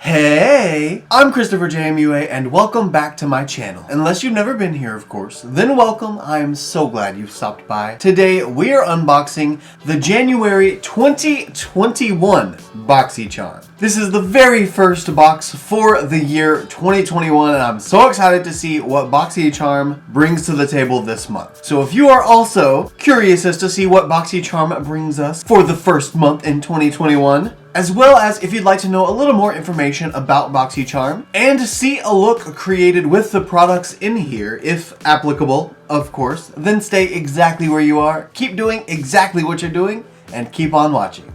Hey, I'm ChristopherJMUA and welcome back to my channel. Unless you've never been here, of course, then welcome. I am so glad you've stopped by. Today we are unboxing the January 2021 Boxycharm. This is the very first box for the year 2021 and I'm so excited to see what Boxycharm brings to the table this month. So if you are also curious as to see what Boxycharm brings us for the first month in 2021, as well as if you'd like to know a little more information about Boxycharm and see a look created with the products in here, if applicable, of course, then stay exactly where you are, keep doing exactly what you're doing, and keep on watching.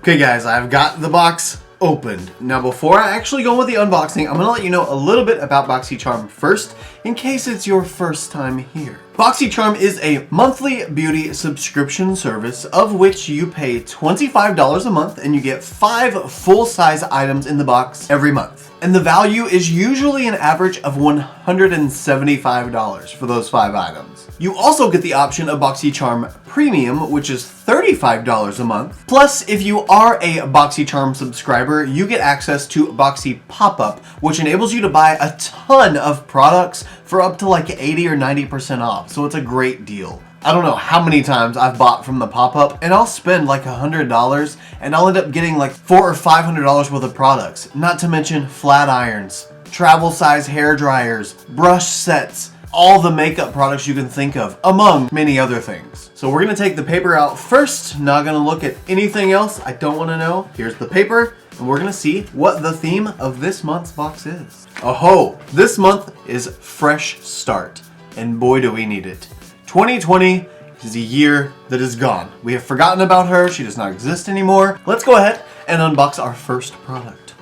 Okay guys, I've got the box opened. Now before I actually go with the unboxing, I'm going to let you know a little bit about Boxycharm first, in case it's your first time here. Boxycharm is a monthly beauty subscription service of which you pay $25 a month and you get 5 full-size items in the box every month. And the value is usually an average of $175 for those 5 items. You also get the option of Boxycharm Premium, which is $35 a month. Plus, if you are a Boxycharm subscriber, you get access to Boxy Pop-Up, which enables you to buy a ton of products for up to like 80 or 90% off. So it's a great deal. I don't know how many times I've bought from the pop-up and I'll spend like $100 and I'll end up getting like $400 or $500 worth of products. Not to mention flat irons, travel size hair dryers, brush sets, all the makeup products you can think of, among many other things. So we're gonna take the paper out first, not gonna look at anything else I don't wanna know. Here's the paper, and we're gonna see what the theme of this month's box is. Oh, this month is Fresh Start, and boy do we need it. 2020 is a year that is gone. We have forgotten about her, she does not exist anymore. Let's go ahead and unbox our first product.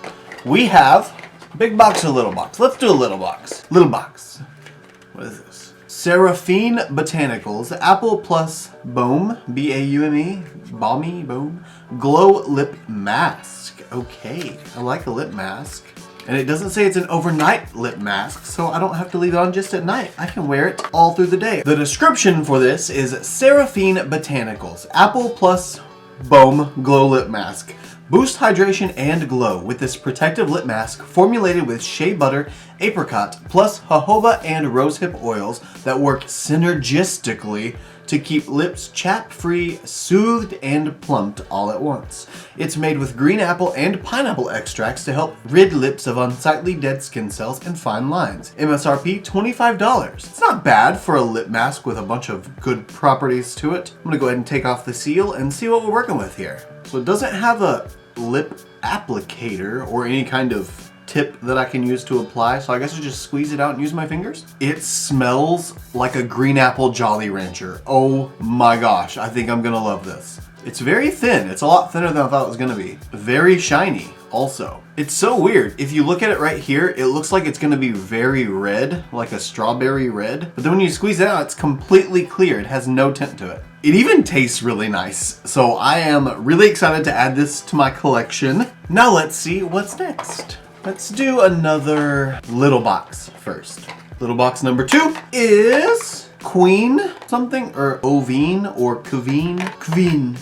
We have big box or little box? Let's do a little box. Little box. What is this? Seraphine Botanicals Apple Plus Baume, B-A-U-M-E, Balmy Baume, Glow Lip Mask. Okay, I like a lip mask. And it doesn't say it's an overnight lip mask, so I don't have to leave it on just at night. I can wear it all through the day. The description for this is Seraphine Botanicals Apple Plus Baume Glow Lip Mask. Boost hydration and glow with this protective lip mask formulated with shea butter, apricot, plus jojoba and rosehip oils that work synergistically to keep lips chappe-free, soothed, and plumped all at once. It's made with green apple and pineapple extracts to help rid lips of unsightly dead skin cells and fine lines. MSRP $25. It's not bad for a lip mask with a bunch of good properties to it. I'm gonna go ahead and take off the seal and see what we're working with here. So it doesn't have a lip applicator or any kind of tip that I can use to apply, so I guess I'll just squeeze it out and use my fingers. It smells like a green apple Jolly Rancher. Oh my gosh, I think I'm gonna love this. It's very thin. It's a lot thinner than I thought it was gonna be. Very shiny also. It's so weird. If you look at it right here, it looks like it's gonna be very red, like a strawberry red. But then when you squeeze it out, it's completely clear. It has no tint to it. It even tastes really nice. So I am really excited to add this to my collection. Now let's see what's next. Let's do another little box first. Little box number 2 is Queen something, or Ovine, or Kveen.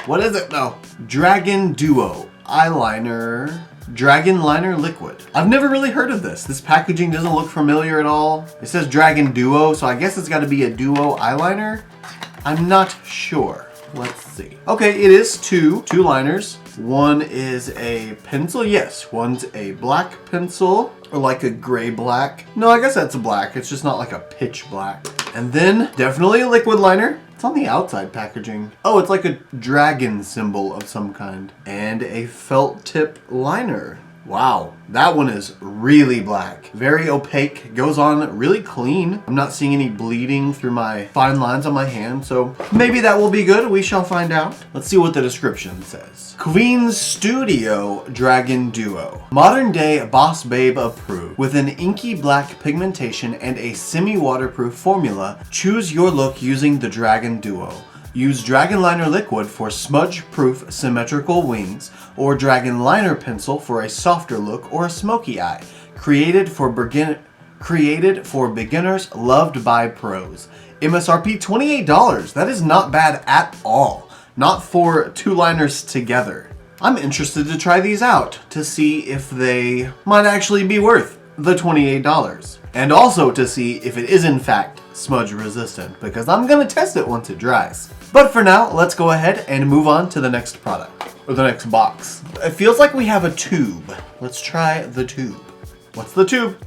What is it though? Dragon Duo Eyeliner. Dragon Liner Liquid. I've never really heard of this. This packaging doesn't look familiar at all. It says Dragon Duo, so I guess it's gotta be a duo eyeliner. I'm not sure. Let's see. Okay, it is two liners. One is a pencil, yes. One's a black pencil, or like a gray black. No, I guess that's a black. It's just not like a pitch black. And then definitely a liquid liner. It's on the outside packaging. Oh, it's like a dragon symbol of some kind. And a felt tip liner. Wow, that one is really black. Very opaque, goes on really clean. I'm not seeing any bleeding through my fine lines on my hand, so maybe that will be good. We shall find out. Let's see what the description says. Queen's Studio Dragon Duo. Modern day boss babe approved. With an inky black pigmentation and a semi-waterproof formula, choose your look using the Dragon Duo. Use Dragon Liner Liquid for smudge-proof symmetrical wings, or Dragon Liner Pencil for a softer look or a smoky eye. Created for beginners, loved by pros. MSRP $28. That is not bad at all. not for 2 liners together. I'm interested to try these out to see if they might actually be worth the $28. And also to see if it is in fact smudge resistant, because I'm gonna test it once it dries. But for now, let's go ahead and move on to the next product, or the next box. It feels like we have a tube. Let's try the tube. What's the tube?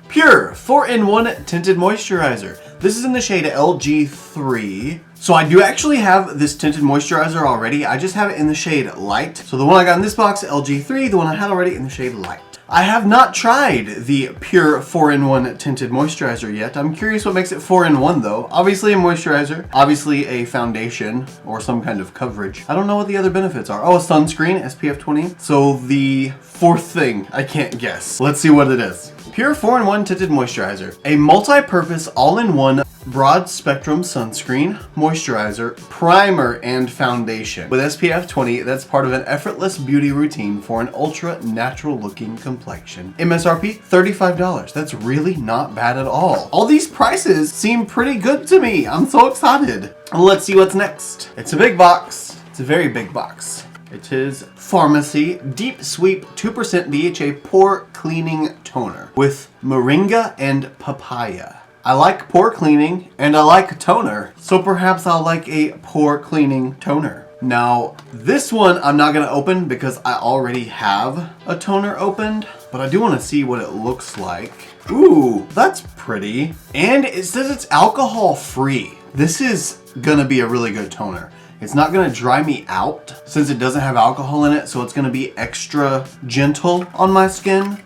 Pure 4-in-1 Tinted Moisturizer. This is in the shade LG3. So I do actually have this tinted moisturizer already. I just have it in the shade Light. So the one I got in this box, LG3, the one I had already in the shade Light. I have not tried the Pure 4-in-1 Tinted Moisturizer yet. I'm curious what makes it 4-in-1 though. Obviously a moisturizer, obviously a foundation or some kind of coverage. I don't know what the other benefits are. Oh, a sunscreen, SPF 20. So the fourth thing, I can't guess. Let's see what it is. Pure 4-in-1 Tinted Moisturizer. A multi-purpose all-in-one broad spectrum sunscreen, moisturizer, primer, and foundation. With SPF 20, that's part of an effortless beauty routine for an ultra natural looking complexion. MSRP $35. That's really not bad at all. All these prices seem pretty good to me. I'm so excited. Let's see what's next. It's a big box. It's a very big box. It is Pharmacy Deep Sweep 2% BHA Pore Cleaning Toner with Moringa and Papaya. I like pore cleaning and I like toner, so perhaps I'll like a pore cleaning toner. Now, this one I'm not gonna open because I already have a toner opened, but I do wanna see what it looks like. Ooh, that's pretty. And it says it's alcohol free. This is gonna be a really good toner. It's not gonna dry me out since it doesn't have alcohol in it, so it's gonna be extra gentle on my skin.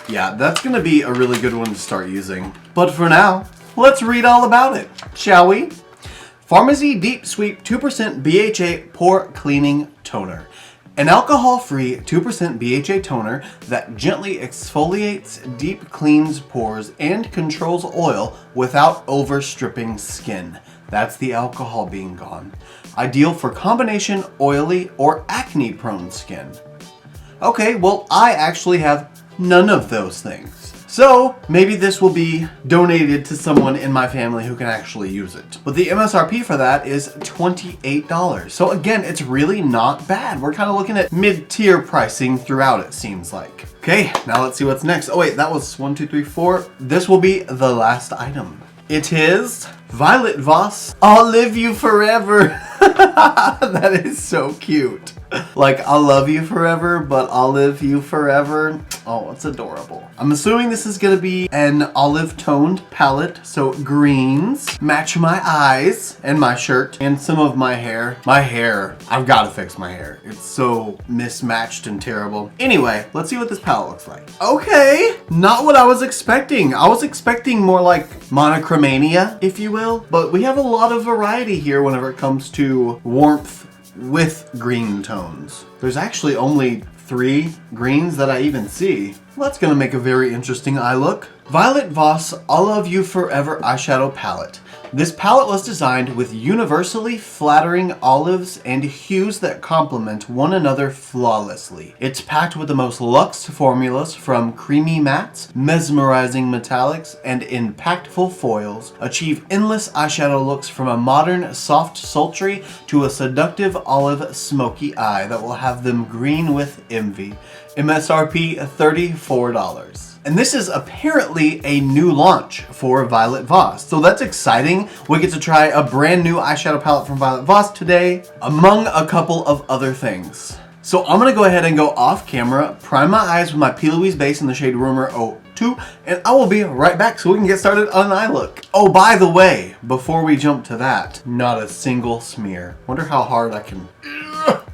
Yeah, that's gonna be a really good one to start using. But for now, let's read all about it, shall we? Pharmacy Deep Sweep 2% BHA Pore Cleaning Toner. An alcohol-free 2% BHA toner that gently exfoliates, deep cleans pores, and controls oil without overstripping skin. That's the alcohol being gone. Ideal for combination oily or acne-prone skin. Okay, well, I actually have none of those things. So maybe this will be donated to someone in my family who can actually use it. But the MSRP for that is $28. So again, it's really not bad. We're kind of looking at mid-tier pricing throughout, it seems like. Okay, now let's see what's next. Oh wait, that was 1, 2, 3, 4. This will be the last item. It is Violet Voss, I'll Live You Forever. That is so cute. Like, I'll love you forever, but I'll live you forever. Oh, it's adorable. I'm assuming this is gonna be an olive toned palette, so greens match my eyes and my shirt and some of my hair. My hair, I've gotta fix my hair. It's so mismatched and terrible. Anyway, let's see what this palette looks like. Okay, not what I was expecting. I was expecting more like monochromania, if you will, but we have a lot of variety here whenever it comes to warmth with green tones. There's actually only 3 greens that I even see. Well, that's gonna make a very interesting eye look. Violet Voss I'll Love You Forever eyeshadow palette. This palette was designed with universally flattering olives and hues that complement one another flawlessly. It's packed with the most luxe formulas from creamy mattes, mesmerizing metallics, and impactful foils. Achieve endless eyeshadow looks from a modern, soft, sultry to a seductive olive smoky eye that will have them green with envy. MSRP $34. And this is apparently a new launch for Violet Voss. So that's exciting. We get to try a brand new eyeshadow palette from Violet Voss today, among a couple of other things. So I'm gonna go ahead and go off camera, prime my eyes with my P. Louise base in the shade Rumor 02, and I will be right back so we can get started on an eye look. Oh, by the way, before we jump to that, not a single smear. Wonder how hard I can...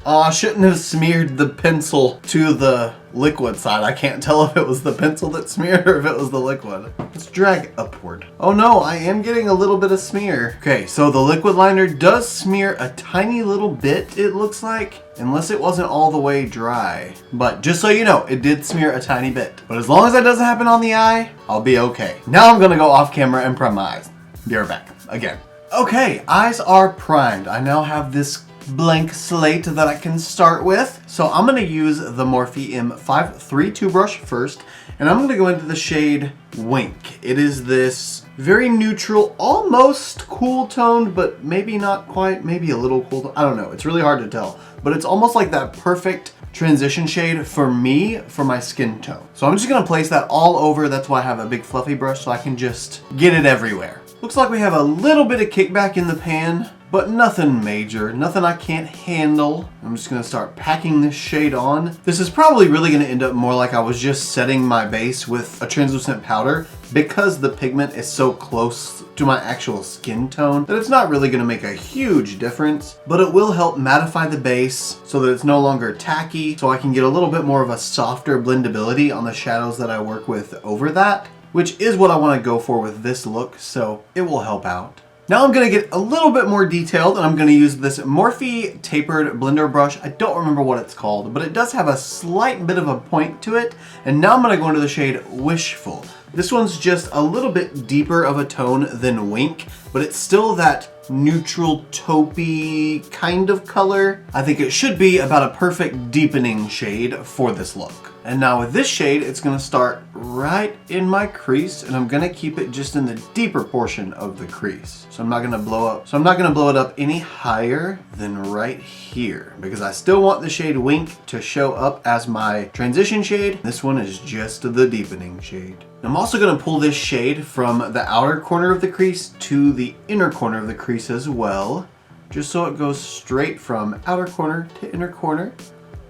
Oh, I shouldn't have smeared the pencil to the liquid side. I can't tell if it was the pencil that smeared or if it was the liquid. Let's drag upward. Oh no, I am getting a little bit of smear. Okay, so the liquid liner does smear a tiny little bit, it looks like, unless it wasn't all the way dry. But just so you know, it did smear a tiny bit. But as long as that doesn't happen on the eye, I'll be okay. Now I'm gonna go off camera and prime my eyes. Be right back, again. Okay, eyes are primed. I now have this blank slate that I can start with. So I'm gonna use the Morphe M532 brush first, and I'm gonna go into the shade Wink. It is this Very neutral, almost cool toned, but maybe not quite, maybe a little cool. I don't know, it's really hard to tell. But it's almost like that perfect transition shade for me, for my skin tone. So I'm just gonna place that all over. That's why I have a big fluffy brush, so I can just get it everywhere. Looks like we have a little bit of kickback in the pan, but nothing major, nothing I can't handle. I'm just gonna start packing this shade on. This is probably really gonna end up more like I was just setting my base with a translucent powder, because the pigment is so close to my actual skin tone that it's not really gonna make a huge difference, but it will help mattify the base so that it's no longer tacky, so I can get a little bit more of a softer blendability on the shadows that I work with over that, which is what I wanna go for with this look, so it will help out. Now I'm gonna get a little bit more detailed, and I'm gonna use this Morphe tapered blender brush. I don't remember what it's called, but it does have a slight bit of a point to it. And now I'm gonna go into the shade Wishful. This one's just a little bit deeper of a tone than Wink, but it's still that neutral taupey kind of color. I think it should be about a perfect deepening shade for this look. And now with this shade, it's gonna start right in my crease, and I'm gonna keep it just in the deeper portion of the crease. So I'm not gonna blow it up any higher than right here, because I still want the shade Wink to show up as my transition shade. This one is just the deepening shade. I'm also gonna pull this shade from the outer corner of the crease to the inner corner of the crease as well, just so it goes straight from outer corner to inner corner.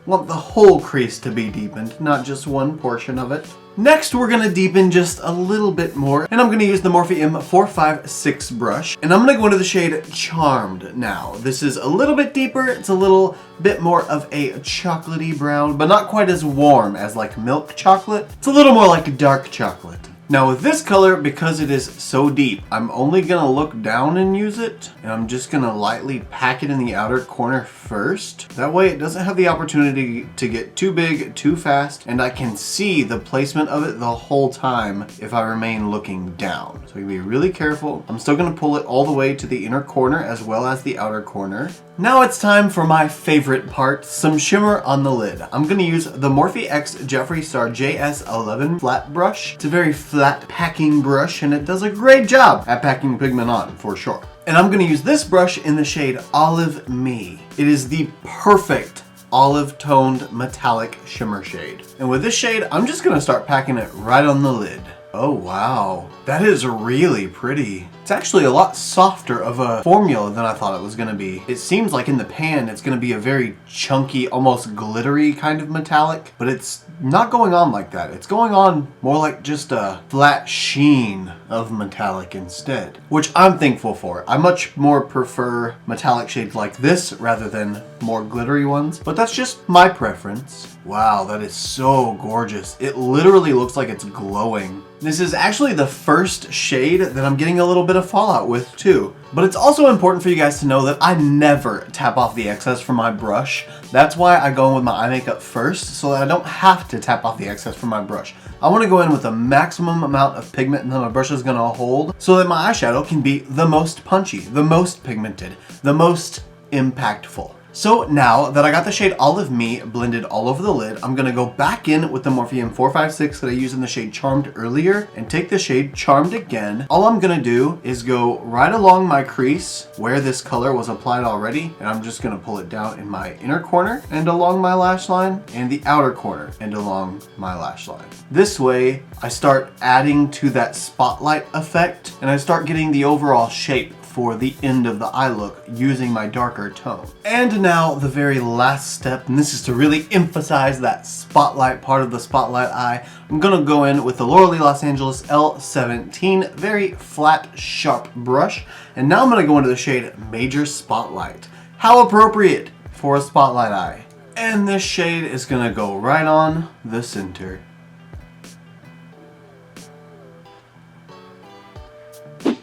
Want the whole crease to be deepened, not just one portion of it. Next, we're gonna deepen just a little bit more, and I'm gonna use the Morphe M456 brush, and I'm gonna go into the shade Charmed now. This is a little bit deeper, it's a little bit more of a chocolatey brown, but not quite as warm as like milk chocolate. It's a little more like dark chocolate. Now with this color, because it is so deep, I'm only gonna look down and use it, and I'm just gonna lightly pack it in the outer corner first. That way it doesn't have the opportunity to get too big too fast, and I can see the placement of it the whole time if I remain looking down. So you be really careful. I'm still gonna pull it all the way to the inner corner as well as the outer corner. Now it's time for my favorite part, some shimmer on the lid. I'm gonna use the Morphe X Jeffree Star JS11 flat brush. It's a very flat packing brush, and it does a great job at packing pigment on, for sure. And I'm gonna use this brush in the shade Olive Me. It is the perfect olive toned metallic shimmer shade. And with this shade, I'm just gonna start packing it right on the lid. Oh wow, that is really pretty. It's actually a lot softer of a formula than I thought it was gonna be. It seems like in the pan it's gonna be a very chunky, almost glittery kind of metallic, but it's not going on like that. It's going on more like just a flat sheen of metallic instead, which I'm thankful for. I much more prefer metallic shades like this rather than more glittery ones, but that's just my preference. Wow, that is so gorgeous. It literally looks like it's glowing. This is actually the first shade that I'm getting a little bit of fallout with too. But it's also important for you guys to know that I never tap off the excess from my brush. That's why I go in with my eye makeup first, so that I don't have to tap off the excess from my brush. I want to go in with the maximum amount of pigment that my brush is going to hold, so that my eyeshadow can be the most punchy, the most pigmented, the most impactful. So now that I got the shade Olive Me blended all over the lid, I'm gonna go back in with the Morphe M456 that I used in the shade Charmed earlier and take the shade Charmed again. All I'm gonna do is go right along my crease where this color was applied already, and I'm just gonna pull it down in my inner corner and along my lash line and the outer corner and along my lash line. This way, I start adding to that spotlight effect, and I start getting the overall shape for the end of the eye look using my darker tone. And now the very last step, and this is to really emphasize that spotlight part of the spotlight eye. I'm gonna go in with the Laura Lee Los Angeles L17, very flat, sharp brush. And now I'm gonna go into the shade Major Spotlight. How appropriate for a spotlight eye. And this shade is gonna go right on the center.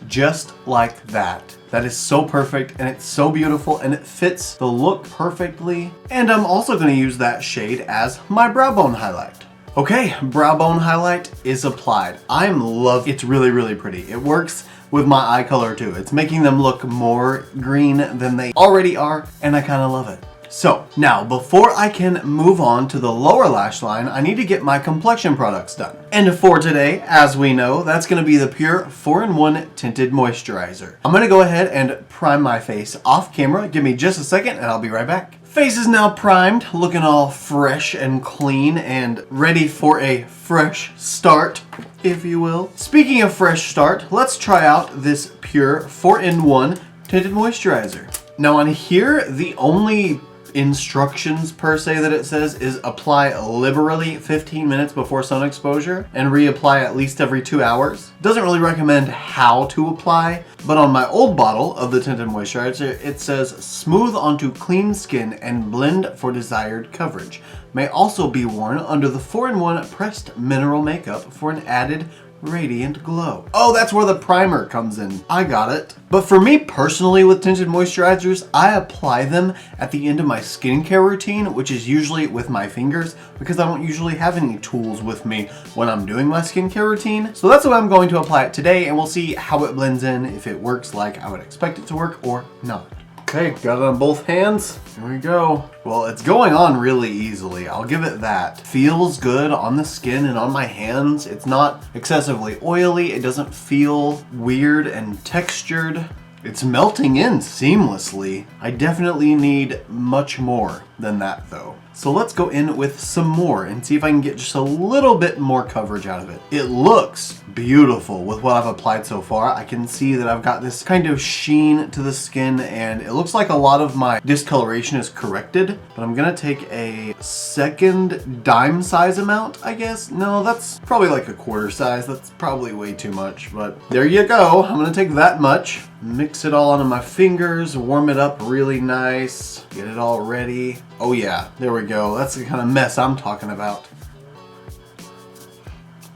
Just like that. That is so perfect, and it's so beautiful, and it fits the look perfectly. And I'm also gonna use that shade as my brow bone highlight. Okay, brow bone highlight is applied. It's really, really pretty. It works with my eye color too. It's making them look more green than they already are, and I kinda love it. So now before I can move on to the lower lash line, I need to get my complexion products done. And for today, as we know, that's going to be the Pure 4-in-1 Tinted Moisturizer. I'm going to go ahead and prime my face off camera. Give me just a second and I'll be right back. Face is now primed, looking all fresh and clean and ready for a fresh start, if you will. Speaking of fresh start, let's try out this Pure 4-in-1 Tinted Moisturizer. Now on here, the only instructions per se that it says is apply liberally 15 minutes before sun exposure and reapply at least every 2 hours. Doesn't really recommend how to apply, but on my old bottle of the tinted moisturizer it says smooth onto clean skin and blend for desired coverage. May also be worn under the 4-in-1 pressed mineral makeup for an added radiant glow. Oh, that's where the primer comes in. I got it. But for me personally with tinted moisturizers, I apply them at the end of my skincare routine, which is usually with my fingers because I don't usually have any tools with me when I'm doing my skincare routine. So that's the way I'm going to apply it today, and we'll see how it blends in, if it works like I would expect it to work or not. Okay, got it on both hands. Here we go. Well, it's going on really easily. I'll give it that. Feels good on the skin and on my hands. It's not excessively oily. It doesn't feel weird and textured. It's melting in seamlessly. I definitely need much more than that though. So let's go in with some more and see if I can get just a little bit more coverage out of it. It looks beautiful with what I've applied so far. I can see that I've got this kind of sheen to the skin and it looks like a lot of my discoloration is corrected, but I'm gonna take a second dime size amount, I guess. No, that's probably like a quarter size. That's probably way too much, but there you go. I'm gonna take that much, mix it all onto my fingers, warm it up really nice, get it all ready. Oh yeah, there we go. That's the kind of mess I'm talking about.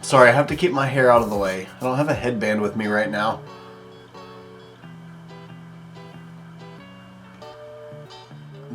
Sorry, I have to keep my hair out of the way. I don't have a headband with me right now.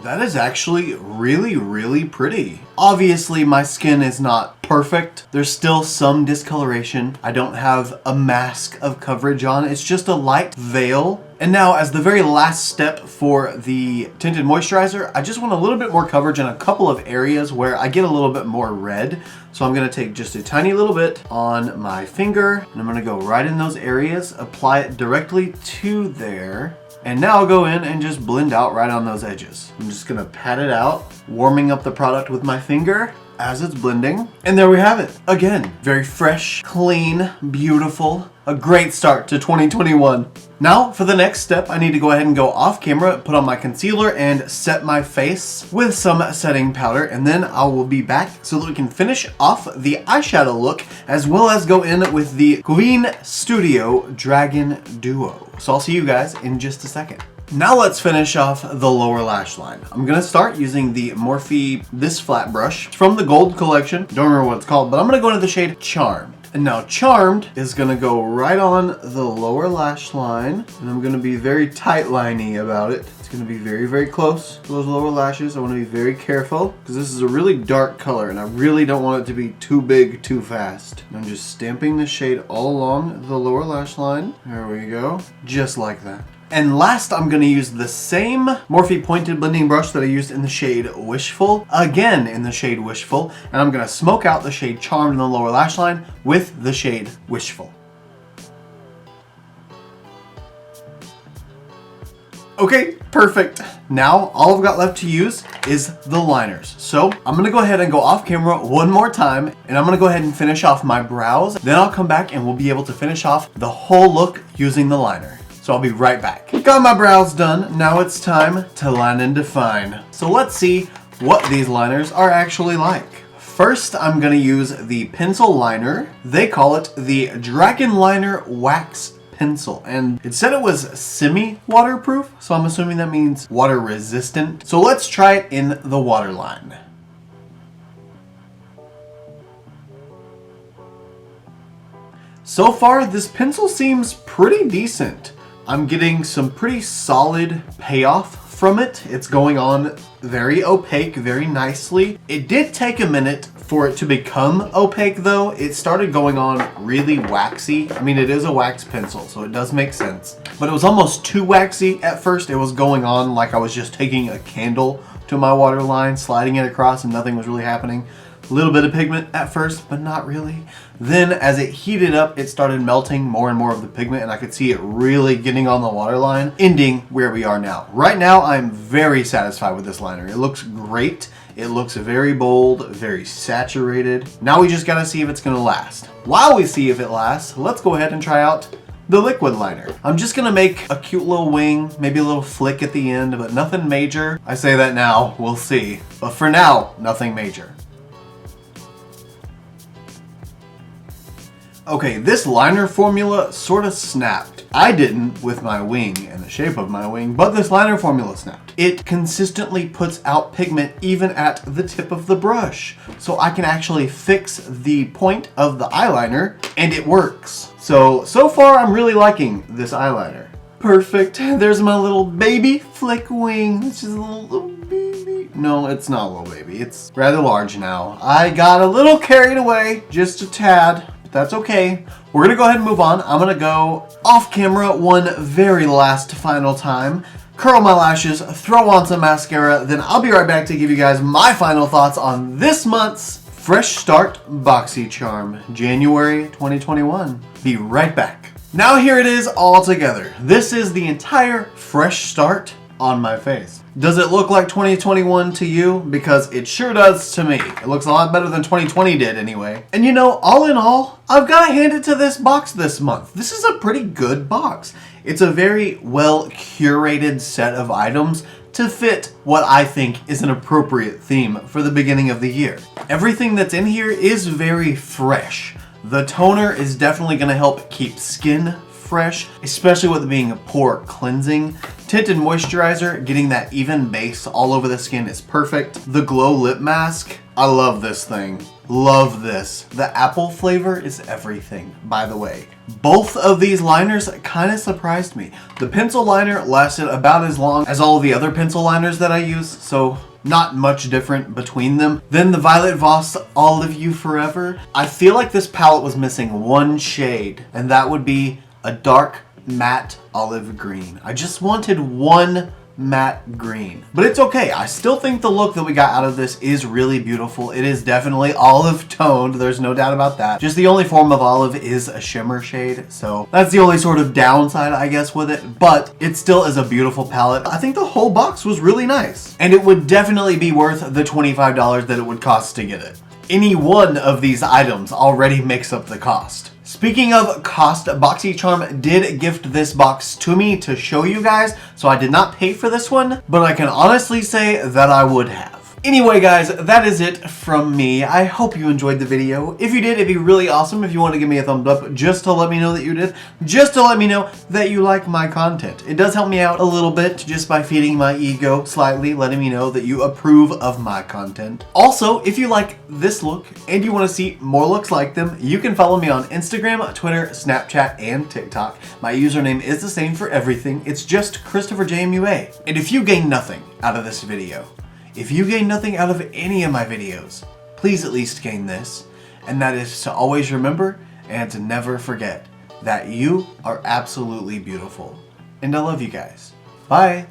That is actually really, really pretty. Obviously, my skin is not perfect. There's still some discoloration. I don't have a mask of coverage on. It's just a light veil. And now, as the very last step for the tinted moisturizer, I just want a little bit more coverage in a couple of areas where I get a little bit more red. So I'm gonna take just a tiny little bit on my finger, and I'm gonna go right in those areas, apply it directly to there. And now I'll go in and just blend out right on those edges. I'm just gonna pat it out, warming up the product with my finger as it's blending. And there we have it. Again, very fresh, clean, beautiful. A great start to 2021. Now for the next step, I need to go ahead and go off camera, put on my concealer and set my face with some setting powder, and then I will be back so that we can finish off the eyeshadow look as well as go in with the Queen Studio Dragon Duo. So I'll see you guys in just a second. Now let's finish off the lower lash line. I'm gonna start using the Morphe, this flat brush from the Gold collection. Don't remember what it's called, but I'm gonna go into the shade Charmed. And now Charmed is gonna go right on the lower lash line, and I'm gonna be very tight-liney about it. It's gonna be very, very close to those lower lashes. I wanna be very careful because this is a really dark color and I really don't want it to be too big too fast. And I'm just stamping the shade all along the lower lash line. There we go, just like that. And last, I'm gonna use the same Morphe pointed blending brush that I used in the shade Wishful, again in the shade Wishful, and I'm gonna smoke out the shade Charmed in the lower lash line with the shade Wishful. Okay, perfect. Now, all I've got left to use is the liners. So, I'm gonna go ahead and go off camera one more time, and I'm gonna go ahead and finish off my brows. Then I'll come back and we'll be able to finish off the whole look using the liner. So I'll be right back. Got my brows done. Now it's time to line and define. So let's see what these liners are actually like. First, I'm gonna use the pencil liner. They call it the Dragon Liner Wax Pencil. And it said it was semi-waterproof, so I'm assuming that means water resistant. So let's try it in the waterline. So far, this pencil seems pretty decent. I'm getting some pretty solid payoff from it. It's going on very opaque, very nicely. It did take a minute for it to become opaque though. It started going on really waxy. I mean, it is a wax pencil, so it does make sense. But it was almost too waxy at first. It was going on like I was just taking a candle to my waterline, sliding it across, and nothing was really happening. A little bit of pigment at first, but not really. Then as it heated up, it started melting more and more of the pigment, and I could see it really getting on the waterline, ending where we are now. Right now, I'm very satisfied with this liner. It looks great. It looks very bold, very saturated. Now we just gotta see if it's gonna last. While we see if it lasts, let's go ahead and try out the liquid liner. I'm just gonna make a cute little wing, maybe a little flick at the end, but nothing major. I say that now, we'll see. But for now, nothing major. Okay, this liner formula sort of snapped. I didn't with my wing and the shape of my wing, but this liner formula snapped. It consistently puts out pigment even at the tip of the brush. So I can actually fix the point of the eyeliner and it works. So far I'm really liking this eyeliner. Perfect. There's my little baby flick wing. It's just a little baby. No, it's not a little baby. It's rather large now. I got a little carried away, just a tad. That's okay. We're gonna go ahead and move on. I'm gonna go off camera one very last final time, curl my lashes, throw on some mascara, then I'll be right back to give you guys my final thoughts on this month's Fresh Start Boxycharm, January 2021. Be right back. Now here it is all together. This is the entire Fresh Start on my face. Does it look like 2021 to you? Because it sure does to me. It looks a lot better than 2020 did anyway. And you know, all in all, I've got to hand it to this box this month. This is a pretty good box. It's a very well curated set of items to fit what I think is an appropriate theme for the beginning of the year. Everything that's in here is very fresh. The toner is definitely going to help keep skin fresh, especially with it being a pore cleansing. Tinted moisturizer, getting that even base all over the skin is perfect. The glow lip mask, I love this thing. Love this. The apple flavor is everything, by the way. Both of these liners kind of surprised me. The pencil liner lasted about as long as all of the other pencil liners that I use, so not much different between them. Then the Violet Voss Olive You Forever. I feel like this palette was missing one shade, and that would be a dark matte olive green. I just wanted one matte green, but it's okay. I still think the look that we got out of this is really beautiful. It is definitely olive toned, there's no doubt about that. Just the only form of olive is a shimmer shade, so that's the only sort of downside I guess with it, but it still is a beautiful palette. I think the whole box was really nice, and it would definitely be worth the $25 that it would cost to get it. Any one of these items already makes up the cost. Speaking of cost, Boxycharm did gift this box to me to show you guys, so I did not pay for this one, but I can honestly say that I would have. Anyway guys, that is it from me. I hope you enjoyed the video. If you did, it'd be really awesome if you want to give me a thumbs up just to let me know that you did, just to let me know that you like my content. It does help me out a little bit just by feeding my ego slightly, letting me know that you approve of my content. Also, if you like this look and you want to see more looks like them, you can follow me on Instagram, Twitter, Snapchat, and TikTok. My username is the same for everything. It's just ChristopherJMUA. And if you gain nothing out of this video, if you gain nothing out of any of my videos, please at least gain this, and that is to always remember and to never forget that you are absolutely beautiful. And I love you guys. Bye!